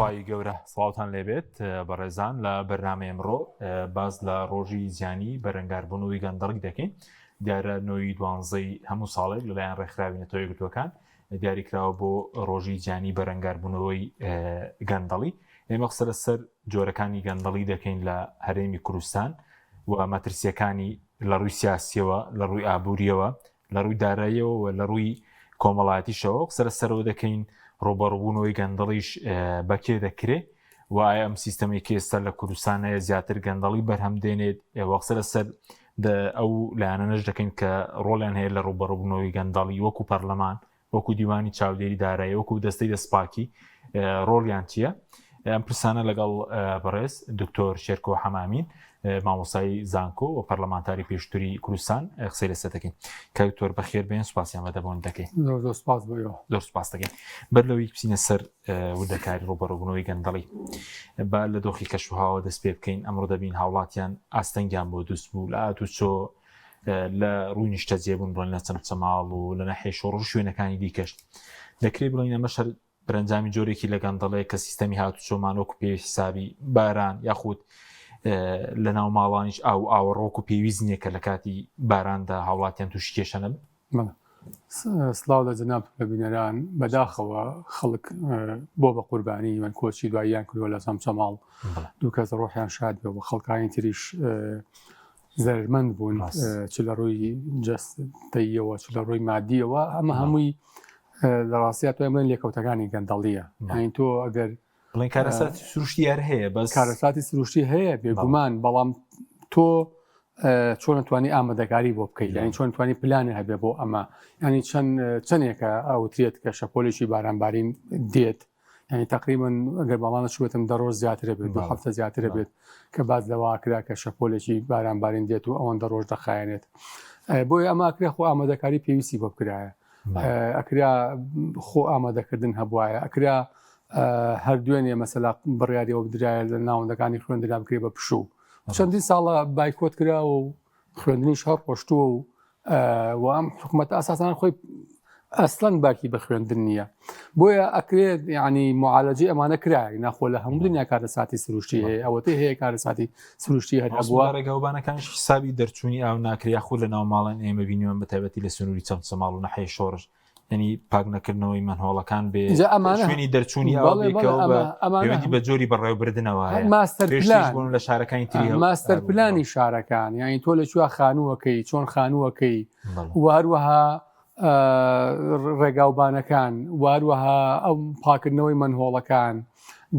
خی گەورە سڵاوتان لێبێت بەڕێزان لە بەرنامە ئەمڕۆ باز لە ڕۆژی زیانی بەرەنگاربوونەوەی گەندەڵی دەکەین. دیارە 9/12 هەموو ساڵێک لەلایەن ڕێکخراوی نەتەوە یەکگرتووەکان دیاریکراوە بۆ ڕۆژی زیانی بەرەنگاربوونەوەی گەندەڵی. ئێمە قسە لەسەر جۆرەکانی گەندەڵی دەکەین لە هەرێمی کوردستان و مەترسیەکانی لە ڕووی سیاسیەوە، لە ڕووی ئابوووریەوە، لە ڕووی داراییەوە و لە ڕووی کۆمەڵایەتیشەوە قسە لەسەرەوە دەکەین. ڕۆبەڕبوونەوەی گەندەڵیش بەکێ دەکرێت و ئایا ئەم سیستەمێکی ئێستا لە کوردستانەیە زیاتر گەندەڵی بەرهەم دێنێت. وەقسە لەسەر ئەو لایەنەش دەکەین کە ڕۆڵیان هەیە لە ڕۆبەڕبوونەوەی گەندەڵی وەکو پەرلەمان، وەکو دیوانی چاودێری دارایی، وەکو دەستەی دەسپاکی ڕۆڵیان چییە. ئەم پرسانە لەگەڵ بەڕێز دکتۆر شێرکۆ حەمامین مامۆستای زانکۆ و پەرلەمانتاری پێشتووری کوردستان قسەی لەسەر دەکەین. کاکتۆر بەخێر بێن، سوپاسیان بەدە بۆن دەکەین. زۆر سوپاس دەکەین. بەر لەوەی بچینە سەر وردەکاری ڕۆبەڕبوونەوەی گەندەڵی با لە دۆخی کەشوهاوە دەست پێ بکەین. ئەمڕۆ دەبین هاوڵاتیان ئاستەنگیان بۆ دروست بوو لە ئاتوچۆ لە ڕووی نیشتە جێبوون بڵێن لە چەمچەماڵ و لە ناحیە شۆڕ شوێنەکانی دیکەش دەکرێت بڵێن ئەمە شەر بەرەنجامی جۆرێکی لە گەندەڵەیە کە سیستەمی هاتوچۆمان وەکو پێ حسابی باران یاخود لە ناو ماڵانیش ئاوەڕۆک و پێویست نییە کە لە کاتی باراندا هاوڵاتیان تووشی کێشەنە. سلااو لە جەناب بەبینەران. بەداخەوە خەڵک بۆ بە قوربانی من کۆچی دواییان کردووە لە چەمچەماڵ، دوو کەس ڕۆحیان شاد بێ و خەڵکانی تریش زەرمەند بوون، چ لە ڕووی جەستەیەوە چ لە ڕووی مادیەوە. ئەمە هەمووی لە ڕاستیات توێ بڵێن لێکەوتەکانی گەندەڵیە. هەین تۆ ئەگەر بڵێن کارەساتی سروشتی هەر هەیە، بەس کارەساتی سروشتی هەیە بێگومان، بەڵام تۆ چۆن نتوانی ئامادەکاری بۆ بکەیت، یعنی چۆن توانی پلانێ هەبێ بۆ ئەمە. ینی چەندێکە ئەوترێت کە شەپۆلێکی بارانبارین دێت، ینی تقریبن ئەگەر بەڵانە شوێتم دەڕۆژ زیاترە بێت، 2 هەفتە زیاترە بێت کە باز لەواکرا کە شەپۆلێکی بارانبارین دێت و ئەوەندە ڕۆژ دەخایەنێت. بۆی ئەمە ئەکرێ خۆ ئامادەکاری پێویستی بۆ بکرایە، ئەکرا خۆ ئامادەکردن هەبوایە، ئەکرا هەر دوێنێ مەسەلا بڕیاریەوە بدرایە لە ناوەندەکانی خوێندرا بکرێ بە پشوو. چەندین ساڵە بایکۆت کراوە و خوێندنیش هەر خۆشتووە و ئەم حکوومەتە ئاساسان خۆی ئەسڵەن باکی بە خوێندن نییە. بۆیە ئەکرێت یعنی معالەجی ئەمانە کرای ناخۆ لە هەموو دنیا کارەساتی سروشتی هەیە، ئەوەتە هەیە کارەساتی سروشتی هەر ئەبووە. ڕێگەوبانەکانش حسابی دەرچوونی ئاو ناکریا خۆ لە ناو ماڵان ئێمە بینیوە بەتایبەتی لە سنووری چەمچەماڵ و نەحەی شۆڕش، ینی پاک نەکردنەوەی منهۆڵەکان بێ شوێنی دەرچوونی ئەوەندی بە جۆری بەڕێوەبردنەوە هەیە. ماستەر لە شارەکانی تری ماستەر پلانی شارەکان، یعنی تۆ لەکوێ خانووەکەی، چۆن خانووەکەی، وهروەها ڕێگاوبانەکان، وهروەها ئەو پاکردنەوەی منهۆڵەکان،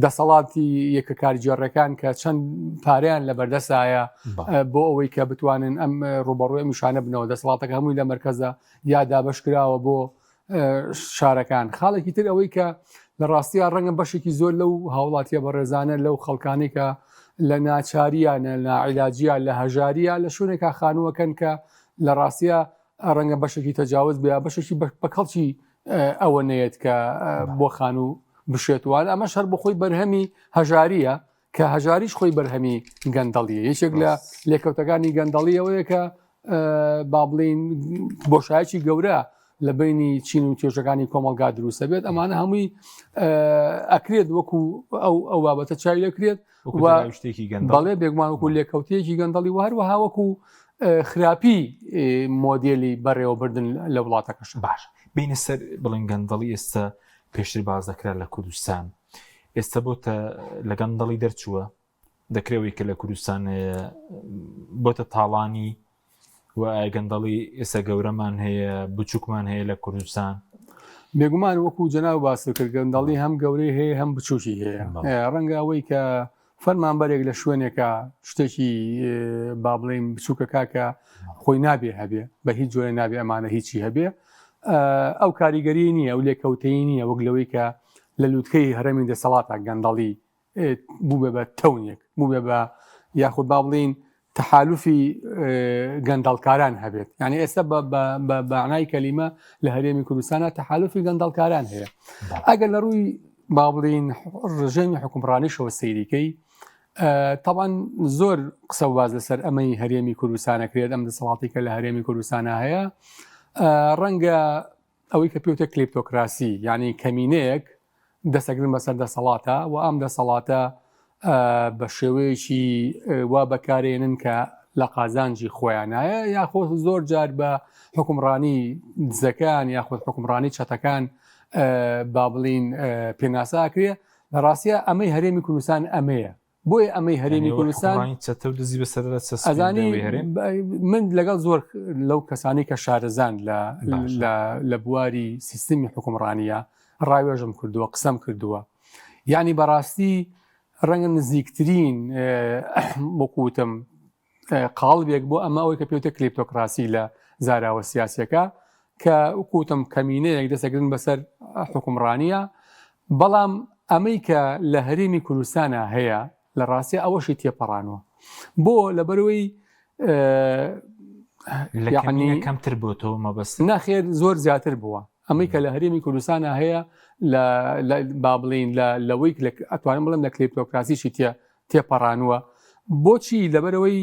دەسەڵاتی یەکە کارجێڕەکان کە چەند پاریان لە بەردەسایە بۆ ئەوەی کە بتوانن ئەم ڕوبەڕووی میشانە بنەوە. دەسەڵاتەکە هەمووی لە مەرکەزە یا دابەشکراوە بۆ شارەکان. خاڵێکی تر ئەوەی کە لە ڕاستیە ڕەنگە بەشێکی زۆر لەو هاوڵاتیە بەڕێزانە لەو خەڵکانی کە لە ناچاریانە، لە ناعیلاجیە، لە هەژاریە لە شوێنێکا خانووەکەن کە لە ڕاستیە ڕەنگە بەشێکی تەجاوز بێ، بەشێکی بە کەڵکی ئەوە نەیەت کە بۆ خانوو بشێتوان. ئەمە شەر بۆ خۆی بەرهەمی هەژاریە کە هەژاریش خۆی بەرهەمی گەندەڵیە. یەکێک لە لێکەوتەکانی گەندەڵیەوەیە کە با بڵین بۆشایەکی گەورە لە بینی چین و توێژەکانی کۆمەلگا دروستە بێت. ئەمانە هەمووی ئەکرێت وەکو ئەو بابەتە چای لەکرێت بەڵێ بێگومان وەکو لێکەوتەیەکی گەندەڵی و هەروەها وەکو خراپی مۆدێلی بەڕێوەبردن لە وڵاتەکەش. باش بینە سەر بڵێن گەندەڵی ئێستا پێشتر باز دەکرا لە کوردستان، ئێستا بۆتە لە گەندەڵی دەرچووە دەکرێەوەی کە لە کوردستان بۆتە تاڵانی و گەندەڵی ئێستا گەورەمان هەیە بچووکمان هەیە لە کوردستان. بێگومان وەکو جەناو باس کرد گەندەڵی هەم گەورەی هەیە هەم بچووکی هەیە. ڕەنگە ئەوەی کە فەرمانبەرێک لە شوێنێکە شتێکی با بڵێن بچووکەکە کە خۆی نابێ هەبێ، بە هیچ جۆرە نابێ ئەمانە هیچی هەبێ، ئەو کاریگەری نییە، ئەو لێکەوتەی نییە وەک لەوەی کە لە لووتکەی هەرێمی دەسەڵاتە گەندەڵی بوو بێ بە تەونێک، بوو بێ بە یاخود با بڵین تەحالوفی گەندەڵکاران هەبێت. یعنی ئێستا بە معنای کەلیمە لە هەرێمی کوردستانە تەحالوفی گەندەڵکاران هەیە. ئەگەر لە ڕووی با بڵین ڕژێمی حکومڕانیشەوە سەیریکەی، طبعا زۆر قسە و باز لەسەر ئەمەی هەرێمی کوردستانەکرێت، ئەم دەسەڵاتی کە لە هەرێمی کوردستانە هەیە، ڕەنگە ئەوەی کە پێوتە کلێپتۆکراسی، یعنی کەمینەیەک دەسەگرن بەسەر دەسەڵاتە و ئەم دەسەڵاتە بە شێوەیەکی وا بەکارێنن کە لە قازانجی خۆیانایە یاخۆ زۆر جار بە حکومڕانی دزەکان یاخود حکومڕانی چەتەکان با بڵین پێناساکرێ لە ڕاستیە ئەمەی هەرێمی کوردستان ئەمەیە بۆیە ئەمەی هەرێمی کوردستان ئەزانی من لەگەڵ زۆر لەو کەسانی کە شارەزان لە بواری سیستمی حکومڕانیە ڕاوێژم کردووە قسەم کردووە یعنی بەڕاستی ڕەنگە نزیکترین وەکوتم قاڵبێک بۆ ئەمە ئەوەی کە پێوتە کلیپتۆکراسی لە زاراوە سیاسیەکە کە وەکوتم کەمینەیەک دەسەگرن بەسەر حکومڕانیە بەڵام ئەمەی کە لە هەرێمی کوردستانە هەیە لە ڕاستی ئەوەشی تێپەڕانەوە بۆ لەبەرەوەی کەمتر بۆتەوە مەبەست ناخێر زۆر زیاتر بووە ئەمەی کە لە هەرێمی کوردستانە هەیە با بڵین لەوەی ئەتوانم بڵم لە کلیپتۆکراسیشی تێپەڕانوە بۆچی لەبەرەوەی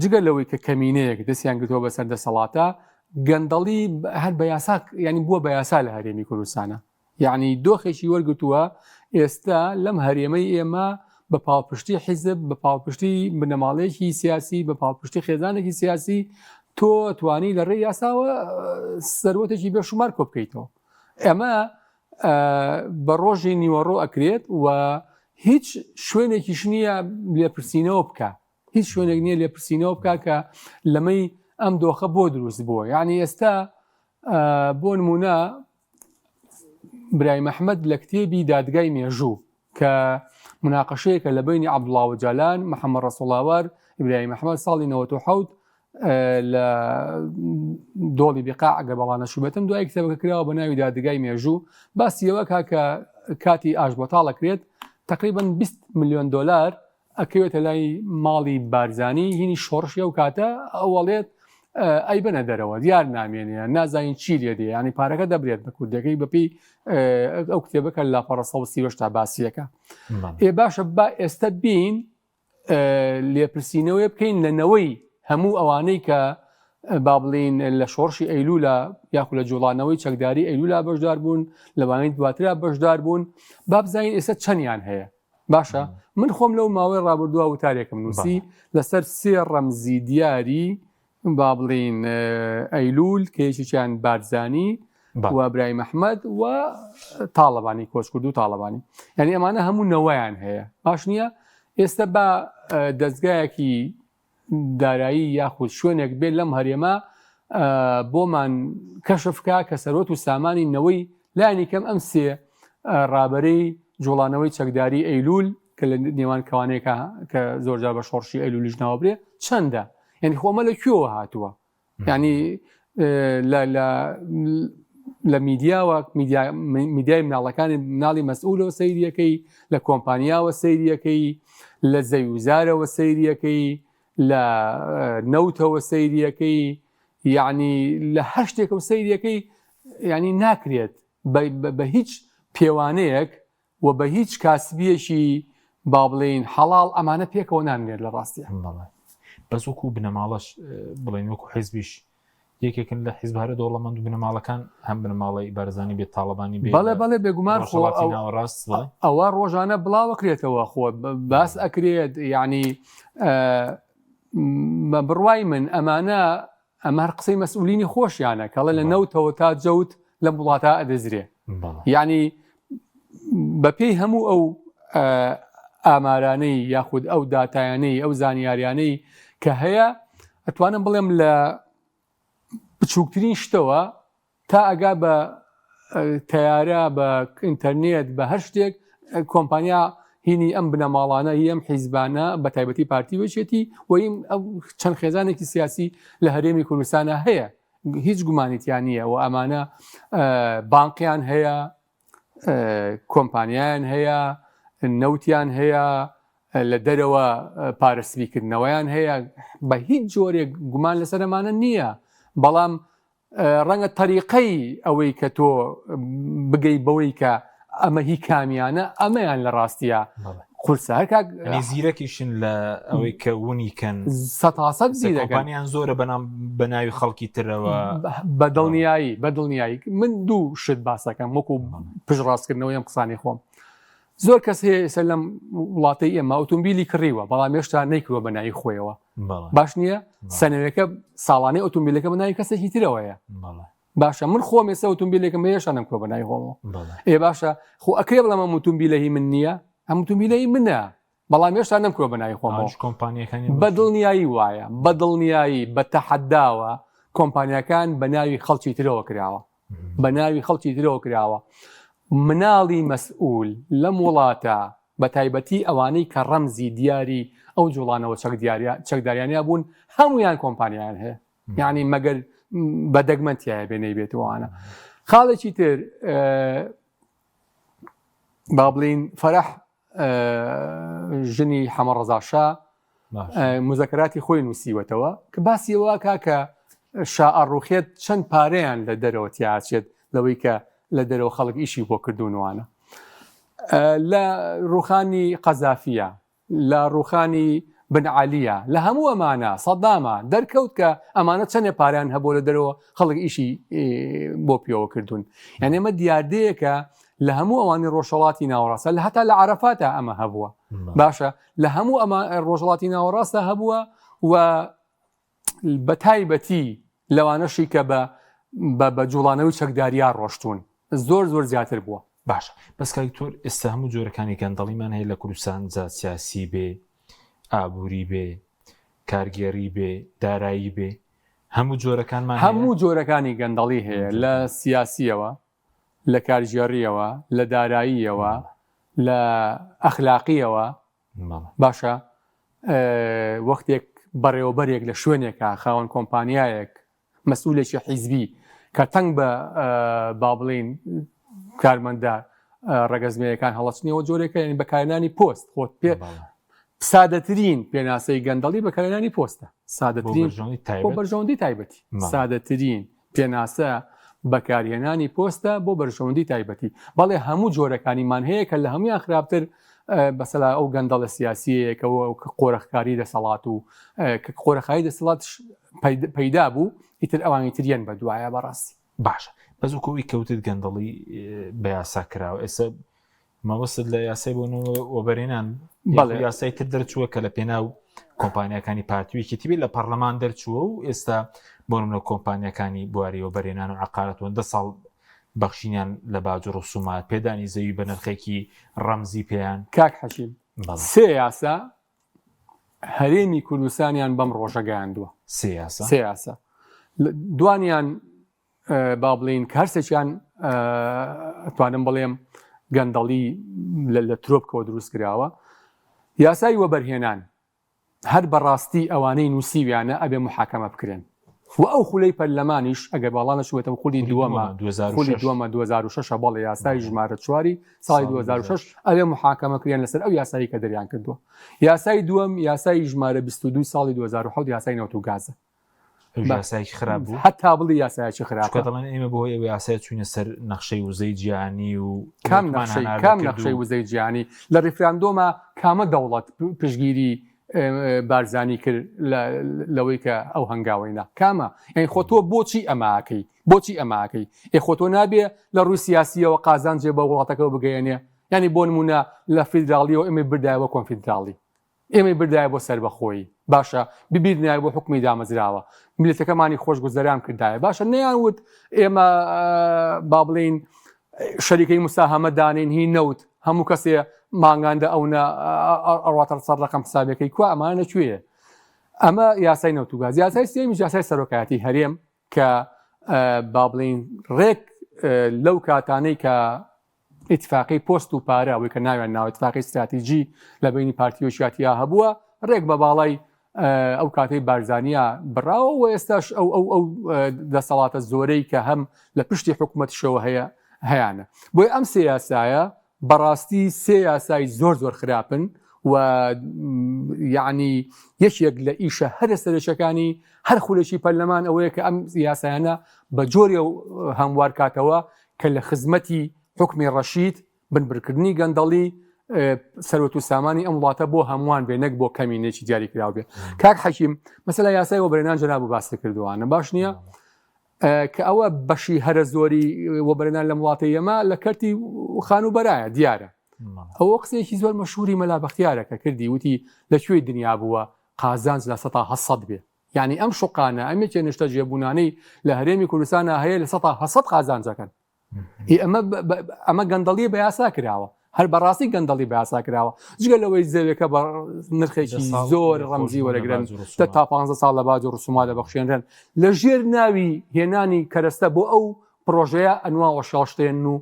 جگە لەوەی کە کەمینەیەک دەستیان گرتەوە بەسەر دەسەڵاتە گەندەڵی هەر بە یاسا ینی بووە بە یاسا لە هەرێمی کوردستانە یعنی دۆخێکی وەرگتووە ئێستا لەم هەرێمەی ئێمە بە پاڵپشتی حیزب بە پاڵپشتی بنەماڵەیەکی سیاسی بە پاڵپشتی خێزانێکی سیاسی تۆ توانی لە ڕێی یاساوە سەروەتێکی بێشومار کۆ بکەیتەوە ئەمە بە ڕۆژی نیوەڕۆ ئەکرێت و هیچ شوێنێکیش نییە لێپرسینەوە بکە هیچ شوێنێک نییە لێپرسینەوە بکە کە لەمەی ئەم دۆخە بۆ دروست بووە یعنی ئێستا بۆ نمونە برای محەممەد لە کتێبی دادگای مێژوو کە مناقەشەیەکە لە بینی عەبدوڵڵا وەجالان محەممەد ڕەسوڵاوەر ئیبراهیم محەممەد ساڵی 1970 لە دۆڵی بیقاع ئەگەر بەڵانە شوبەتم دوای کتێبەکە کراوە بە ناوی دادگای مێژوو باسیەوە کە کاتی ئاشبەتاڵەکرێت تقریباً 20 ملیۆن دلار ئەکەوێتە لای ماڵی بارزانی هینی شۆڕشی ئەو کاتە ئەوڵێت ئەی بنە دەرەوە دیار نامێنێ نازانین چی لێ دێ ینی پارەکە دەبرێت بە کوردەکەی بەپی ئەو کتێبەکە لە 1930 تا باسیەکە باشە با ئێستا بین لێپرسینەوەی بکەین لەنەوەی هەموو ئەوانەی کە با بڵین لە شۆڕشی ئەیلولا یاخو لە جوڵانەوەی چەکداری ئەیلولا بەشدار بوون لەوانەی دواترا بەشدار بوون با بزانین ئێستا چەندیان هەیە باشە من خۆم لەو ماوەی ڕابردووە وتارێکم نووسی لەسەر 3 ڕەمزی دیاری با بڵین ئەیلول کێشیان بارزانی و برای محەممەد و تاڵەبانی کۆچکرد و تاڵەبانی یعنی ئەمانە هەموو نەوەیان هەیە باش نییە ئێستا بە دەستگایەکی دارایی یاخود شوێنێک بێت لەم هەرێمە بۆمان کەشفکە کە سەرۆت و سامانی نەوەی لایانی کەم ئەم سێ ڕابەرەی جوڵانەوەی چەکداری ئەیلول کە لە نێوان کەوانەیەکە کە زۆرجار بە شۆڕشی ئەیلولیش ناوەبرێ چەندە یعنی خۆمە لە کوێوە هاتووە ینی لە میدیاوە میدیای مناڵەکانی مناڵی مەسئولەوە سەیریەکەی لە کۆمپانیاوە سەیریەکەی لە زەویزارەوە سەیریەکەی لە نەوتەوە سەیریەکەی یعنی لە هەر شتێکە سەیریەکەی ینی ناکرێت بە هیچ پێوانەیەک و بە هیچ کاسبیەشی با بڵین حەڵاڵ ئەمانە پێکەوە نامێت لە ڕاستیە بەس وەکو بنەماڵەش بڵین وەکو حیزبیش یەکێکن لە حیزبارە دەوڵەمەند و بنەماڵەکان هەم بنەماڵی بارزانی بێت تاڵەبانی بێت بەڵێ بێگومان ناوەڕاست ئەوە ڕۆژانە بڵاوەکرێتەوە خۆ باس ئەکرێت یعنی بڕوای من ئەمانە ئەمە قسەی مەسئولینی خۆشیانە کەڵە لە نەوتەوە تا جەوت لە وڵاتە ئەدەزرێ یعنی بەپێی هەموو ئەو ئامارانەی یاخود ئەو داتایانەی ئەو زانیاریانەی کە هەیە ئەتوانم بڵێم لە بچووکترین شتەوە تا ئەگا بە تەیارە بە ئینتەرنێت بە هەر شتێک کۆمپانیا هینی ئەم بنەماڵانە هی ئەم حیزبانە بە تایبەتی پارتی وەچێتی وەیم ئەو چەند خێزانێکی سیاسی لە هەرێمی کوردستانە هەیە هیچ گومانیتیان نییە و ئەمانە بانقیان هەیە کۆمپانیایان هەیە نەوتیان هەیە لە دەرەوە پارەسبیکردنەوەیان هەیە بە هیچ جۆرێک گومان لەسەرمانە نییە بەڵام ڕەنگە تەریقەی ئەوەی کە تۆ بگەی بەوەی کە ئەمە هی کامیانە ئەمەیان لە ڕاستیە خولسا هەر کاک زیرەکیشن لە ئەوەی کە ونیکەن 100% زیرەکەن کۆمپانیان زۆرە بە ناوی خەڵکی ترەوە بەدڵنیایی من دوو شت باسەکەم وەکو پشڕاستکردنەوەی ئەم قسانی خۆم زۆر کەس هەیە ئێستا لەم وڵاتەی ئێمە ئۆتۆمبیلی کڕیوە بەڵام هێشتا نەیکردووە بە ناوی خۆیەوە باش نییە سەنەوەیەکە ساڵانەی ئۆتۆمبیلەکە بە ناوی کەسێکی ترەوەیە باشە من خۆم ێستا ئۆتۆمبیلێکم هێشتا نەمکڕۆ بە ناوی خۆمەوە باشە خۆ ئەکرێ بڵام ئەم ئۆتۆمبیلەی من نییە ئەم ئۆتۆمبیلەی منە بەڵام هێشتا نەمکڕۆ بە ناوی خۆمەوە کۆمپانیەکانی بەدڵنیایی وایە بەدڵنیایی بە تەحەداوە کۆمپانیەکان بە ناوی خەڵکی ترەوە کراوە بە ناوی خەڵکی ترەوە کراوە مناڵی مەسئول لەم وڵاتە بە تایبەتی ئەوانەی کە ڕەمزی دیاری ئەو جوڵانەوە چەکداریانیا بوون هەمویان کۆمپانیان هەیە یعنی مەگەر بە دەگمەنتیایە بێنەی بێتەوەوانە خاڵێکی تر با بڵین فەرەح ژنی حەمەڕەزاشا مزەکەراتی خۆی نووسیوەتەوە کە باسیەوە کاکە شائەڕوخێت چەند پارەیان لە دەرەوە تیاچێت لەوەی کە لە دەرەوە خەڵک ئیشی بۆ کردوونوانە لە ڕوخانی قەزافیە لە ڕوخانی بنعالیە لە هەموو ئەمانە سەدامە دەرکەوت کە ئەمانە چەندێ پاریان هەبوو لە دەرەوە خەڵک ئیشی بۆ پێوە کردوون یعنی ئەمە دیاردەیەکە لە هەموو ئەوانی ڕۆژهەڵاتی ناوەڕاستە لە هەتا لە عەرەفاتە ئەمە هەبووە باشە لە هەموو ئەمە ڕۆژهەڵاتی ناوەڕاستە هەبووە و بە تایبەتی لەوانەشی کە بە جوڵانەوەی چەکداریا ڕۆشتون زۆر زیاتر بووە باش بەس کاکتۆر ئێستا هەموو جۆرەکانی گەندەڵیمان هەیە لە کوردستان جا سیاسی بێ ئابووری بێ کارگێری بێ دارایی بێ هەموو جۆرەکانمان هەموو جۆرەکانی گەندەڵی هەیە لە سیاسیەوە لە کارژێریەوە لە داراییەوە لە ئەخلاقیەوە باشە وەختێک بەڕێوەبەرێک لە شوێنێکە خاوەن کۆمپانیایەک مەسئولێکی حیزبی کە تەنگ بە با بڵین کارمەندە ڕەگەزمەیەکان هەڵەچنیەوە جۆرێکە یعنی بەکارهێنانی پۆست خۆت پێ سادەترین پێناسەی گەندەڵی بەکارهێنانی پۆستە سادەترین بۆ بەرژەوەندی تایبەتی سادەترین پێناسە بەکارهێنانی پۆستە بۆ بەرژەوەندی تایبەتی بەڵێ هەموو جۆرەکانیمان هەیە کە لە هەمویان خراپتر بەسەلا ئەو گەندەڵە سیاسیەکەەوە قۆرەخکاری دەسەڵات و قۆرەخایی دەسەڵات پەیدا بوو ئیتر ئەوانی تریان بە دوایە بەڕاستی باشە بەزوکەوەی کەوتت گەندەڵی بە یاسا کراوە ئێستا مەوەست لە یاسای بۆ وەبەرێنان یاسای تر دەرچووە کە لە پێناو کۆمپانیەکانی پارتیویەکی تیبێت لە پەرلەمان دەرچووە و ئێستا بۆ نمونە کۆمپانیەکانی بواری وەبەرێنان و عقارەتەوە 10 ساڵ بەخشینیان لە باج و ڕسومات پێدانی زەوی بە نرخێکی ڕەمزی پێیان کاک حەشیم سێ یاسا هەرێمی کوردستانیان بەم ڕۆژە گەیاندووە سێ یاسا دوانیان با بڵین کارسێکیان ئەتوانم بڵێم گەندەڵی لە ترۆپکەوە دروست کراوە یاسای وەبەرهێنان هەر بەڕاستی ئەوانەی نووسیویانە ئەبێ محاکەمە بکرێن و ئەو خولەی پەرلەمانیش ئەگەر باڵانە شوێتەوە خولی دووەمە 2006 بەڵێ یاسای ژمارە 4 ساڵی 2006 ئەوێ محاکەمە کریان لەسەر ئەو یاسایی کە دەریان کردووە یاسای دووەم یاسای ژمارە 22 ساڵی 2007 یاسای نەوتوگازە یاسایکی خراپ بوو هەتا بڵی یاسایکی خراپە دەڵێن ئێمە بۆ ئەوە یاسای چوونە سەر نەخشەی وزەی جیهانی و کام نەخشەی وزەی جیهانی لە ڕیفراندۆمە کامە دەوڵەت پشگیری بارزانی کرد لەوەی کە ئەو هەنگاوەیە کامە یعنی خۆ تۆ بۆچی ئەماکەی خۆ تۆ نابێ لە ڕووی سیاسیەوە قازان جێ بە وڵاتەکەەوە بگەیەنێ ینی بۆ نمونە لە فیدراڵیەوە ئێمە بردایەوە کۆنفیدراڵی ئێمە بردایە بۆ سەر بەخۆی باشە ببیرنایە بۆ حکمی دامەزراوە میلەتەکەمانی خۆش گوزەران کردایە باشە نەیانوت ئێمە با بڵین شەریکەی موساهەمە دانین هی نەوت هەموو کەسێ مانگاندە ئەوە ئەڕاتە سەر ڕقم حسابەکەی کو ئەمانە کوێیە ئەمە یاسای نەوتوگاز یاسای سێمی یاسای سەرۆکایەتی هەرێم کە با بڵین ڕێک لەو کاتانەی کە ئیتفاقی پۆست و پارە ئەوەی کە ناوێن ناو ئیتفاقی استراتیژی لە بینی پارتیۆشیاتیا هەبووە ڕێک بە باڵای ئەو کاتەی بارزانیا بڕاوە و ئێستاش ئەو دەسەڵاتە زۆرەی کە هەم لە پشتی حکوومەتشەوە هەیەیانە بۆی ئەم سێ یاسایە بەڕاستی سێ یاسای زۆر خراپن و یعنی یەکێک لە ئیشە هەرە سەرچەکانی هەر خولێکی پەرلەمان ئەوەیە کە ئەم یاسایانە بە جۆری هەموار کاتەوە کە لە خزمەتی حکمی ڕەشید بنبرکردنی گەندەڵی سەرۆت و سامانی ئەم وڵاتە بۆ هەمووان بێ نەک بۆ کەمینێکی دیاری کراو بێ. کاک حەکیم مەسەلا یاسای وەبەرهێنان جەناب و باسی کردووانە باش نییە کە ئەوە بەشی هەرە زۆری وەبەرهێنان لە وڵاتی ئێمە لە کەرتی خان و بەرایە دیارە. ئەوە قسێکی زۆر مەشهوری مەلا بەختیارە کە کردی وتی لەکوێ دنیا بووە قازانج لە 100 بێ. یعنی ئەم شوقانە ئەمێکی نیشتە جێبوونانەی لە هەرێمی کوردستانە هەیە لە 100 قازانجەکەن. ئەمە گەندەڵی بە یاسا کراوە، هەر بەڕاستی گەندەڵی بە یاسا کراوە جگە لەوەی زەوێکە بە نرخێکی زۆر ڕەمزی وەرەگرن تا 15 ساڵ لە باج و ڕسوما دەبەخشێنرن لە ژێر ناوی هێنانی کەرەستە بۆ ئەو پرۆژەیە ئەنواوە شاڵشتێن و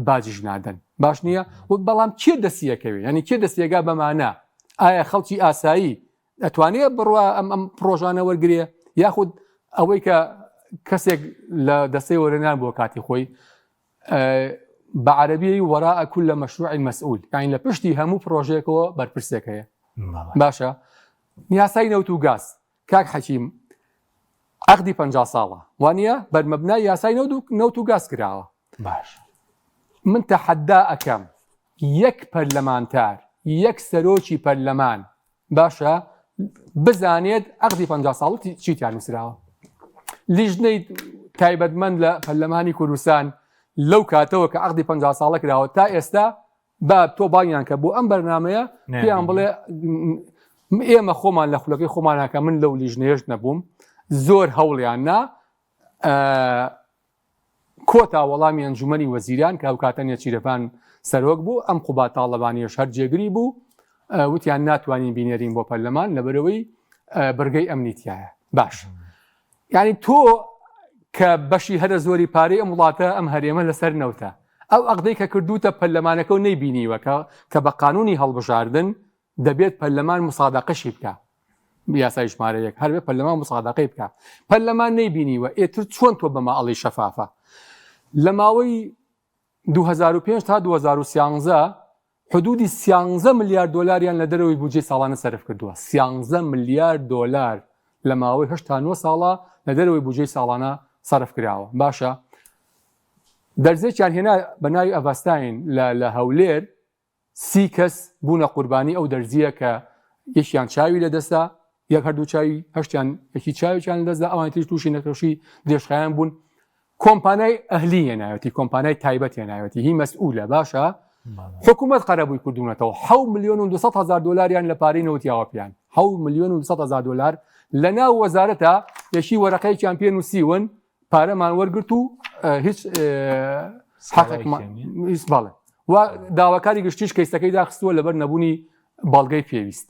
باجیش نادەن. باش نییە بەڵام کێ دەستیەکەوێ ینی کێ دەستیێگا بەمانە ئایا خەڵکی ئاسایی ئەتوانێت بڕوا ئەم پرۆژانە وەرگێ یاخود ئەوەی کە کەسێک لە دەستەی وەرەنان بۆ کاتی خۆی بەعەرەبی وەراء كل مشروع مسؤول یعنی لە پشتی هەموو پرۆژێکەوە بەرپرسێک هەیە. باشە یاسای نەوت و گاز کاک حەکیم عەقدی 50 ساڵە وانە بەرمەبنای یاسای نەوت و گاز کراوە. باش من تەحەدا ئەەکەم یەک پەرلەمانتار یەک سەرۆکی پەرلەمان باشە بزانێت عەقدی 50 ساڵ چیتیان نووسراوە. لیژنەی تایبەتمەند لە پەرلەمانی کوردستان لەو کاتەوە کە عەقدی 50 ساڵە کراوە تا ئێستا با تۆ باڵیان کە بۆ ئەم بەرنامەیە پێیان بڵێ ئێمە خۆمان لە خولەکەی خۆماناکە من لەو لیژنەیەش نەبووم زۆر هەوڵیان نا کۆتا وەڵامی ئەنجومەنی وەزیران کە ئەو کاتە نێچیرەپان سەرۆک بوو ئەم قوبا تاڵەبانیەش هەر جێگری بوو وتیان ناتوانین بینێرین بۆ پەرلەمان لەبەرەوەی بەرگەی ئەمنیتیایە. باش یعنی تۆ کە بەشی هەرە زۆری پارەی ئەم وڵاتە ئەم هەرێمە لەسەر نەوتە ئەو عەقدەی کە کردوتە پەرلەمانەکە و نەیبینیوە کە بە قانونی هەڵبژاردن دەبێت پەرلەمان مسادەقەشی بکە یاسای ژمارە 1 هەربێ پەرلەمان مسادەقەی بکە پەرلەمان نەیبینیوە ئێتر چۆن تۆ بە ماڵی شەفافە. لە ماوەی 2005 تا 2013 حدودی 13 ملیارد دۆلاریان لە دەرەوەی بودجێ ساڵانە سەرف کردووە. 13 ملیارد دۆلار لە ماوەی 8 ساڵە لە دەرەوەی بودجێ ساڵانە سەرف کراوە. باشە دەرزێکیان هێنا بە ناوی ئەڤاستاین لە هەولێر 30 کەس بوونە قوربانی ئەو دەرزیە کە یەکیان چاوی لەدەستا یەک هەردوو چاوی هەشتیان یەکی چاویان لەدەستا ئەوان تریش تووشی نەخۆشی درێژخایان بوون. کۆمپانای ئەهلی هێناوەتی کۆمپانای تایبەت هێناوەتی هی مەسئولە. باشە حکوومەت قەرەبووی کردوونەتەوە 7,200,000 دۆلاریان لە پارەی نەوتیاوە پیان 7,200,000 دۆلار لە ناو وەزارەتە یەشی وەرەقەیەکیان پێ نووسیون پارەمان وەرگرت و هیچ باڵێ و داواکاری گشتیش کەیسەکەی داخستووە لەبەر نەبوونی باڵگەی پێویست.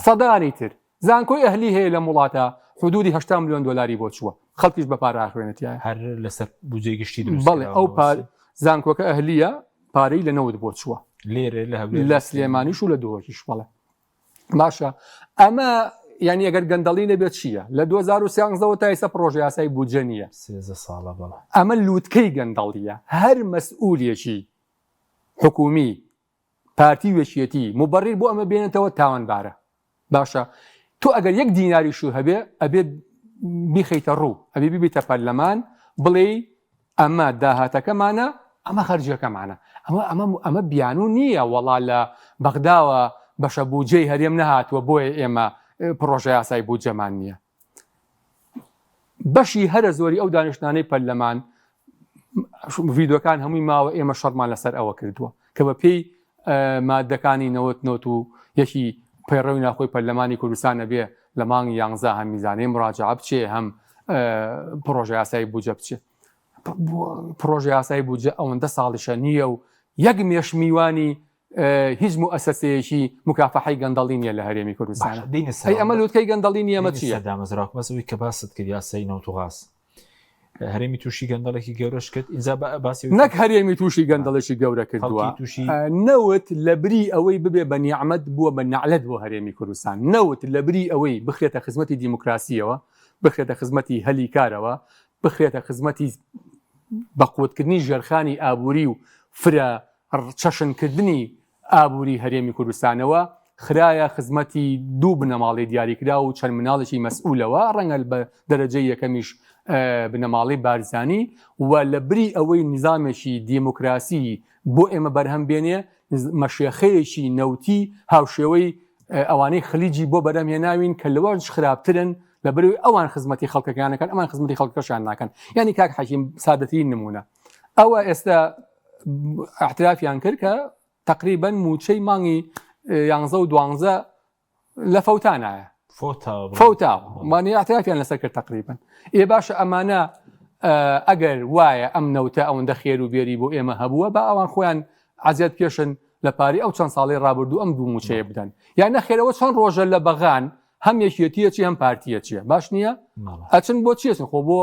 سەدانی تر زانکۆی ئەهلی هەیە لە وڵاتە حدودی 80 ملیۆن دۆلاری بۆ چووە خەڵکیش بە پارە ئاخوێنێتیایە هەر لەسەر بودجێ گشتی بەڵێ ئەو زانکۆکە ئەهلیە پارەی لە نەوت بۆ چووە لێرە لە سلێمانیش و لە دۆکیش بڵێ. باشە ئەمە یعنی ئەگەر گەندەڵی نەبێت چییە لە 2013 تا ئێستا پرۆژە یاسای بودجە نییە 13 ساڵە بەڵێ ئەمە لووتکەی گەندەڵیە. هەر مەسئولێکی حکومی پارتی وێشیەتی مبەڕیر بۆ ئەمە بێنێتەوە تاوانبارە. باشە تۆ ئەگەر 1 دیناریش هەبێ ئەبێت بیخەیتە ڕوو ئەبێ ببیتە پەرلەمان بڵێ ئەمە داهاتەکەمانە ئەمە خەرجەکەمانە ئەمە بیانوو نییە وەڵا لە بەغداوە بەشە بودجەی هەرێم نەهاتووە بۆیە ئێمە پرۆژە یاسای بودجەمان نییە. بەشی هەرە زۆری ئەو دانیشتانەی پەرلەمان ڤیدۆکان هەمووی ماوە ئێمە شەڕمان لەسەر ئەوە کردووە کە بە پێی مادەکانی 90 و یەکی پەیڕەوی ناخۆی پەرلەمانی کوردستانە بێ لە مانگی 11 هەم میزانەی مراجعە بچێ هەم پرۆژە یاسای بودجە بچێ. پرۆژە یاسای بودجە ئەوەندە ساڵیشە نییە و یەک مێش میوانی هیچ مؤسسەیەکی مکافحەی گەندەڵی نیە لە هەرێمی کوردستانە. ئەمە لووتکەی گەندەڵی نیە ئەمە چییە؟ دامەزراوە بەسەوەی کە باست کرد یاسای نەوت و غاز هەرێمی تووشی گەندەڵێکی گەورەش کرد ئینجا باسی نەک هەرێمی تووشی گەندەڵێکی گەورە کردووە نەوت لە بری ئەوەی ببێ بە نیعمەت بووە بە نەعلەت بۆ هەرێمی کوردستان نەوت لە بری ئەوەی بخرێتە خزمەتی دیموکراسیەوە بخرێتە خزمەتی هەلی کارەوە بخرێتە خزمەتی بەقوتکردنی ژێرخانی ئابووری و فرە چەشنکردنی ئابووری هەرێمی کوردستانەوە خرايا خزمەتی دوو بنەماڵی دیاریکرا و چەند مناڵێکی مەسئولەوە ڕەنگە بە دەرەجەی یەکەمیش بنەماڵی بارزانی و لە بری ئەوەی نظامێکی دیموکراسی بۆ ئێمە بەرهەم بێنێ مەشێخەیەکی نەوتی هاوشێوەی ئەوانەی خلیجی بۆ بەرهەمهێناوین کە لەوەش خراپترن لە بەروی ئەوان خزمەتی خەڵکەکانەکان ئەمان خزمەتی خەڵکەشان ناکەن یعنی کاک حەکیم سادەترین نمونە ئەوە ئێستا احترافیان کرد کە تقریبا موچەی مانگی 11 و 12 لە فەوتانایە فەوتاوە احترافیان لەسەر کرد تقریبا باشە ئەمانە ئەگەر وایە ئەم نەوتە ئەوەندە خێر و بێری بۆ ئێمە هەبووە بە ئەوان خۆیان عەزیەت پێشن لە پاری ئەو چەند ساڵی ڕابردوو ئەم دوو موچەیە بدەن یان نەخێرەوە چەند ڕۆژە لە بەغان هەم یەکێتیەکی هەم پارتیە چییە باش نییە ئەچن بۆ چیەچن خۆ بۆ